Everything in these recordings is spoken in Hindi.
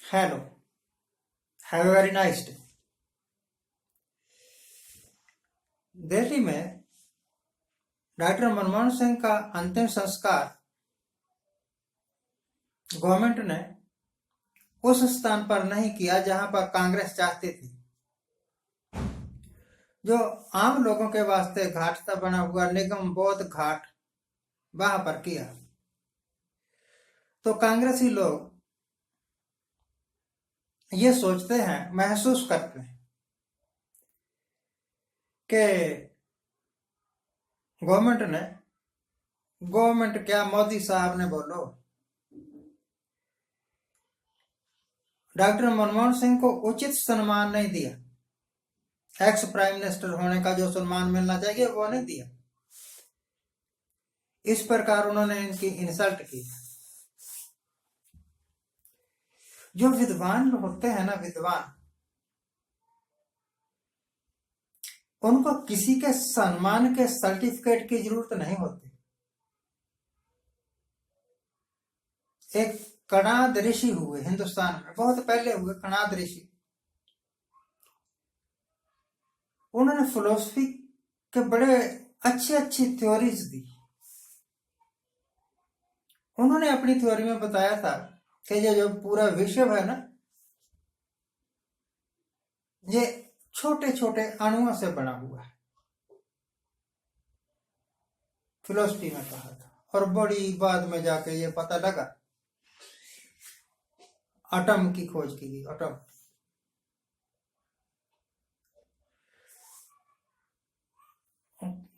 Hello, have a very nice day. Delhi में डॉक्टर मनमोहन सिंह का अंतिम संस्कार गवर्नमेंट ने उस स्थान पर नहीं किया जहां पर कांग्रेस चाहती थी। जो आम लोगों के वास्ते घाट था बना हुआ निगम बोध घाट, वहां पर किया। तो कांग्रेसी लोग ये सोचते हैं, महसूस करते हैं कि गवर्नमेंट क्या, मोदी साहब ने बोलो, डॉक्टर मनमोहन सिंह को उचित सम्मान नहीं दिया। एक्स प्राइम मिनिस्टर होने का जो सम्मान मिलना चाहिए वो नहीं दिया। इस प्रकार उन्होंने इनकी इंसल्ट की। जो विद्वान होते हैं ना, विद्वान, उनको किसी के सम्मान के सर्टिफिकेट की जरूरत नहीं होती। एक कणाद ऋषि हुए हिंदुस्तान में, बहुत पहले हुए कणाद ऋषि। उन्होंने फिलोसफी के बड़े अच्छी थ्योरीज दी। उन्होंने अपनी थ्योरी में बताया था कि ये जो पूरा विश्व है ना, ये छोटे छोटे अणुओं से बना हुआ है। फिलोसफी में कहा था। और बड़ी बाद में जाके ये पता लगा, एटम की खोज की गई। एटम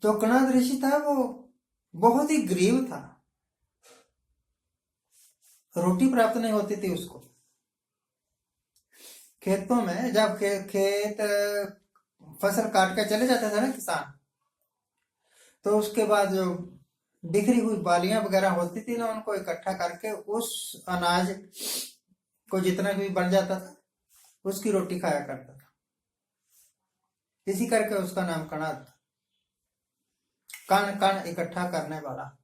जो कणाद ऋषि था वो बहुत ही गरीब था, रोटी प्राप्त नहीं होती थी उसको। खेतों में जब खेत फसल काट के चले जाते थे ना किसान, तो उसके बाद जो बिखरी हुई बालियां वगैरह होती थी ना, उनको इकट्ठा करके उस अनाज को जितना भी बन जाता था उसकी रोटी खाया करता था। इसी करके उसका नाम कणाद था, कण कण इकट्ठा करने वाला।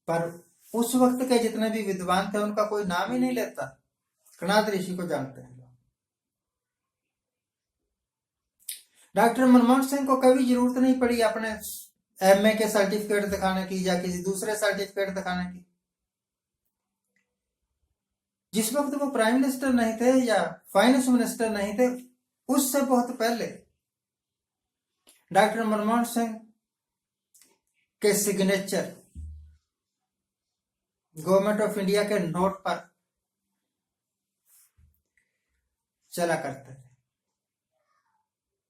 पर उस वक्त के जितने भी विद्वान थे उनका कोई नाम ही नहीं लेता। कणाद ऋषि को जानते हैं। डॉक्टर मनमोहन सिंह को कभी जरूरत नहीं पड़ी अपने एमए के सर्टिफिकेट दिखाने की या किसी दूसरे सर्टिफिकेट दिखाने की। जिस वक्त वो प्राइम मिनिस्टर नहीं थे या फाइनेंस मिनिस्टर नहीं थे, उससे बहुत पहले डॉक्टर मनमोहन सिंह के सिग्नेचर गवर्नमेंट ऑफ इंडिया के नोट पर चला करते थे।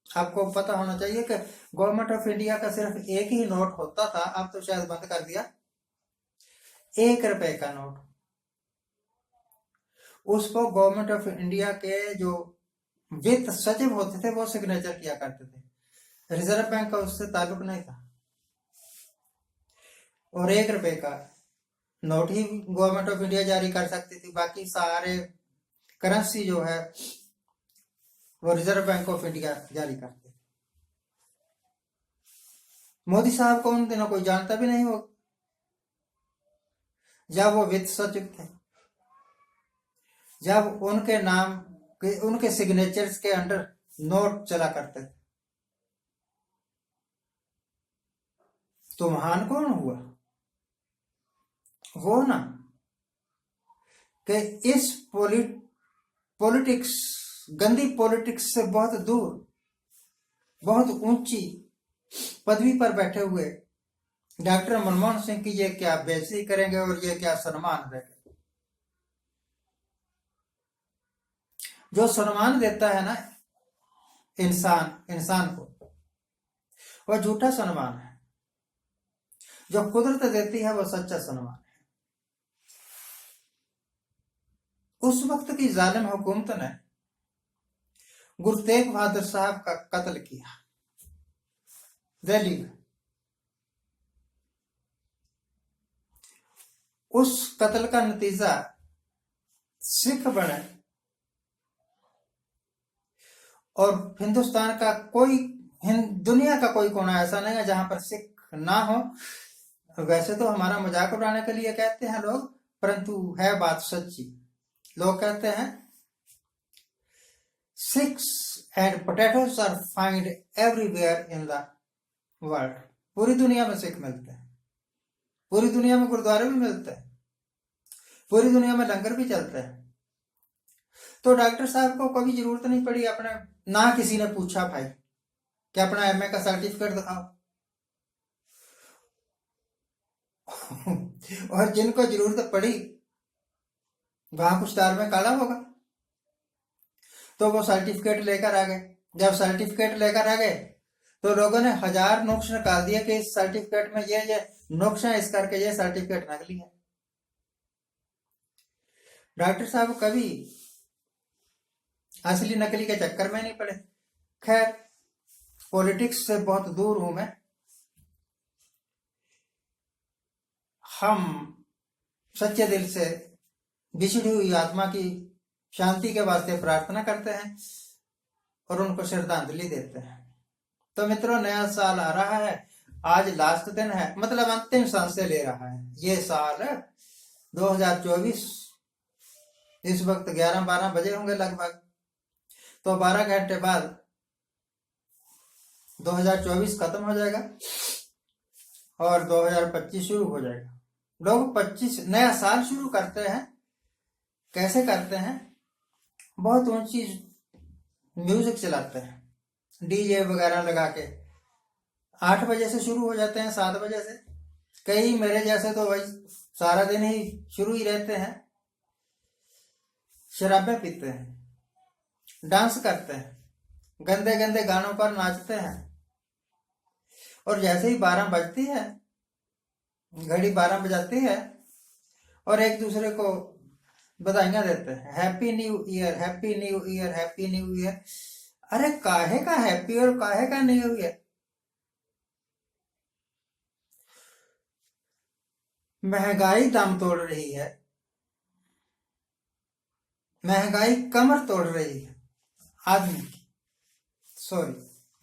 आपको पता होना चाहिए कि गवर्नमेंट ऑफ इंडिया का सिर्फ एक ही नोट होता था, अब तो शायद बंद कर दिया। 1 रुपए का नोट, उसको गवर्नमेंट ऑफ इंडिया के जो वित्त सचिव होते थे वो सिग्नेचर किया करते थे। रिजर्व बैंक का उससे ताल्लुक नहीं था। और 1 रुपए का note he government of India जारी कर सकती थी, बाकी सारे करेंसी जो है वो रिजर्व बैंक ऑफ इंडिया जारी करते। मोदी साहब को उन दिनों कोई जानता भी नहीं हो, जब वो वित्त सचिव थे, जब उनके नाम के उनके सिग्नेचर्स के अंडर नोट चला करते थे। तो महान कौन हुआ? वो ना कि इस पॉलिटिक्स, गंदी पॉलिटिक्स से बहुत दूर, बहुत ऊंची पदवी पर बैठे हुए डॉक्टर मनमोहन सिंह की ये क्या बेइज्जती करेंगे और ये क्या सम्मान देंगे। जो सम्मान देता है ना इंसान को, वह झूठा सम्मान है। जो कुदरत देती है वह सच्चा सम्मान है। उस वक्त की जालिम हुकूमत ने गुरु तेग बहादुर साहब का कत्ल किया दिल्ली में। उस कत्ल का नतीजा सिख बने और हिंदुस्तान का कोई, दुनिया का कोई कोना ऐसा नहीं है जहां पर सिख ना हो। वैसे तो हमारा मजाक उड़ाने के लिए कहते हैं लोग, परंतु है बात सच्ची। लोग कहते हैं six and potatoes are find everywhere in the world. पूरी दुनिया में सिख मिलते हैं, पूरी दुनिया में गुरुद्वारे भी मिलते हैं, पूरी दुनिया में लंगर भी चलते हैं। तो डॉक्टर साहब को कभी जरूरत नहीं पड़ी अपने, ना किसी ने पूछा भाई कि अपना एमए का सर्टिफिकेट दिखाओ। और जिनको जरूरत पड़ी वहां कुछ तार में काला होगा, तो वो सर्टिफिकेट लेकर आ गए। जब सर्टिफिकेट लेकर आ गए तो लोगों ने हजार नुक्स निकाल दिए कि इस सर्टिफिकेट में ये नुक्स है, इस करके ये सर्टिफिकेट नकली है। डॉक्टर साहब कभी असली नकली के चक्कर में नहीं पड़े। खैर, पॉलिटिक्स से बहुत दूर हूं मैं। हम सच्चे दिल से बिछड़ी हुई आत्मा की शांति के वास्ते प्रार्थना करते हैं और उनको श्रद्धांजलि देते हैं। तो मित्रों, नया साल आ रहा है, आज लास्ट दिन है, मतलब अंतिम सांस से ले रहा है ये साल 2024। इस वक्त 11-12 बजे होंगे लगभग, तो 12 घंटे बाद 2024 खत्म हो जाएगा और 2025 शुरू हो जाएगा। लोग 25 नया साल शुरू करते हैं, कैसे करते हैं? बहुत ऊंची म्यूजिक चलाते हैं, डीजे वगैरह लगा के। 8 बजे से शुरू हो जाते हैं, 7 बजे से। कई मेरे जैसे तो भाई सारा दिन ही शुरू ही रहते हैं, शराबें पीते हैं, डांस करते हैं, गंदे गंदे गानों पर नाचते हैं, और जैसे ही 12 बजती है, घड़ी 12 बजाती है, और एक दूसरे को बधाइयां देते हैं, happy new year, happy new year, happy new year. अरे काहे का हैप्पी और काहे का न्यू ईयर? महंगाई दम तोड़ रही है, महंगाई कमर तोड़ रही है आदमी की। Sorry,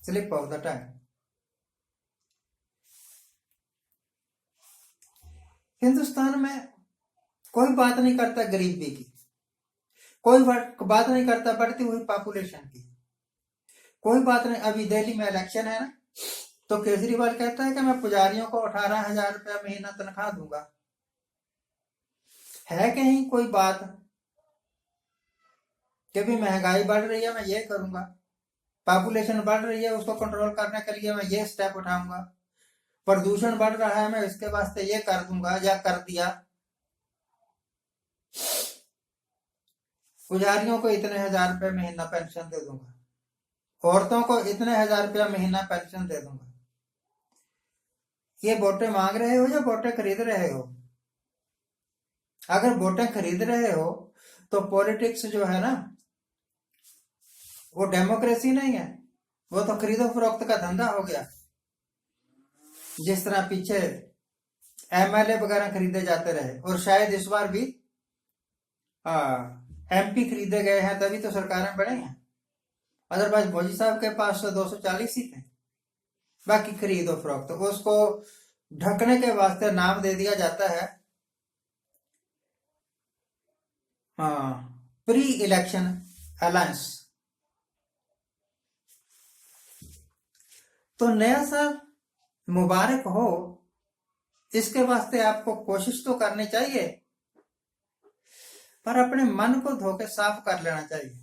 slip of the tongue. Hindustan में कोई बात नहीं करता गरीबी की, कोई बात नहीं करता बढ़ती हुई पॉपुलेशन की, कोई बात नहीं। अभी दिल्ली में इलेक्शन है ना, तो केजरीवाल कहता है कि मैं पुजारियों को 18,000 रुपया महीना तनख्वाह दूंगा। है कहीं कोई बात कि भी महंगाई बढ़ रही है, मैं ये करूंगा, पॉपुलेशन बढ़ रही है, उसको कंट्रोल करने के लिए मैं ये स्टेप उठाऊंगा, प्रदूषण बढ़ रहा है, मैं इसके वास्ते ये कर दूंगा या कर दिया, पुजारियों को इतने 1,000 रुपये महीना पेंशन दे दूंगा, औरतों को इतने 1,000 रुपया महीना पेंशन दे दूंगा। ये वोटें मांग रहे हो या वोटें खरीद रहे हो? अगर वोटें खरीद रहे हो तो पॉलिटिक्स जो है ना, वो डेमोक्रेसी नहीं है, वो तो खरीदो फरोख्त का धंधा हो गया। जिस तरह पीछे एमएलए वगैरह खरीदे जाते रहे, और शायद इस बार भी एमपी खरीदे गए हैं, तभी तो सरकारें बनी हैं। अदरवाइज मोदी साहब के पास तो 240 ही थे। बाकी खरीदो फरोख्त, उसको ढकने के वास्ते नाम दे दिया जाता है प्री इलेक्शन अलायंस। तो नया साल मुबारक हो, इसके वास्ते आपको कोशिश तो करनी चाहिए, पर अपने मन को धोके साफ कर लेना चाहिए।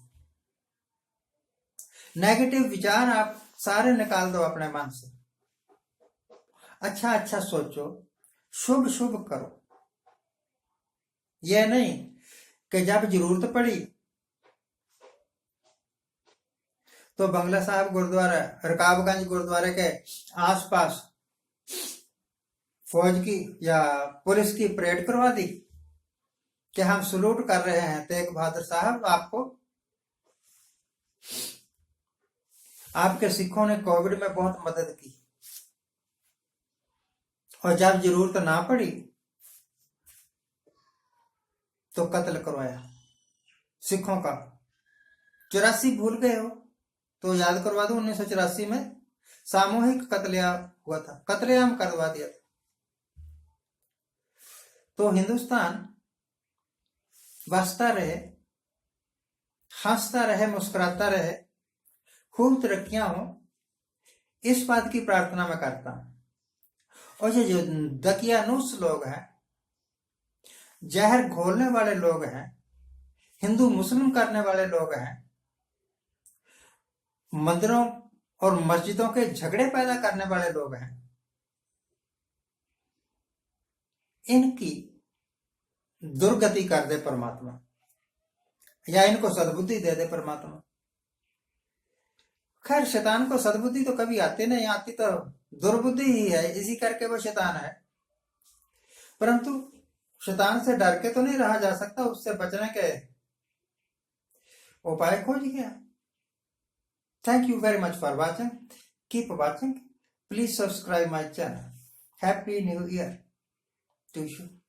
नेगेटिव विचार आप सारे निकाल दो अपने मन से। अच्छा अच्छा सोचो, शुभ शुभ करो। यह नहीं कि जब जरूरत पड़ी तो बंगला साहब गुरुद्वारा, रकाबगंज गुरुद्वारे के आसपास फौज की या पुलिस की परेड करवा दी कि हम सलूट कर रहे हैं तेग बहादुर साहब आपको। आपके सिखों ने कोविड में बहुत मदद की, और जब जरूरत ना पड़ी तो कत्ल करवाया सिखों का। 84 भूल गए हो तो याद करवा दो, 1984 में सामूहिक कत्लेआम हुआ था, कत्लेआम करवा दिया था। तो हिंदुस्तान बसता रहे, हंसता रहे, मुस्कुराता रहे, खूब तरक्कियां हो, इस बात की प्रार्थना मैं करता हूं। और ये जो दकियानूस लोग हैं, जहर घोलने वाले लोग हैं, हिंदू मुस्लिम करने वाले लोग हैं, मंदिरों और मस्जिदों के झगड़े पैदा करने वाले लोग हैं, इनकी दुर्गति कर दे परमात्मा, या इनको सद्बुद्धि दे दे परमात्मा। खैर, शैतान को सद्बुद्धि तो कभी आती नहीं, आती तो दुर्बुद्धि ही है, इसी करके वो शैतान है। परंतु शैतान से डर के तो नहीं रहा जा सकता, उससे बचने के उपाय खोज गया। Thank you very much for watching, keep watching, please subscribe my channel. Happy new year to you.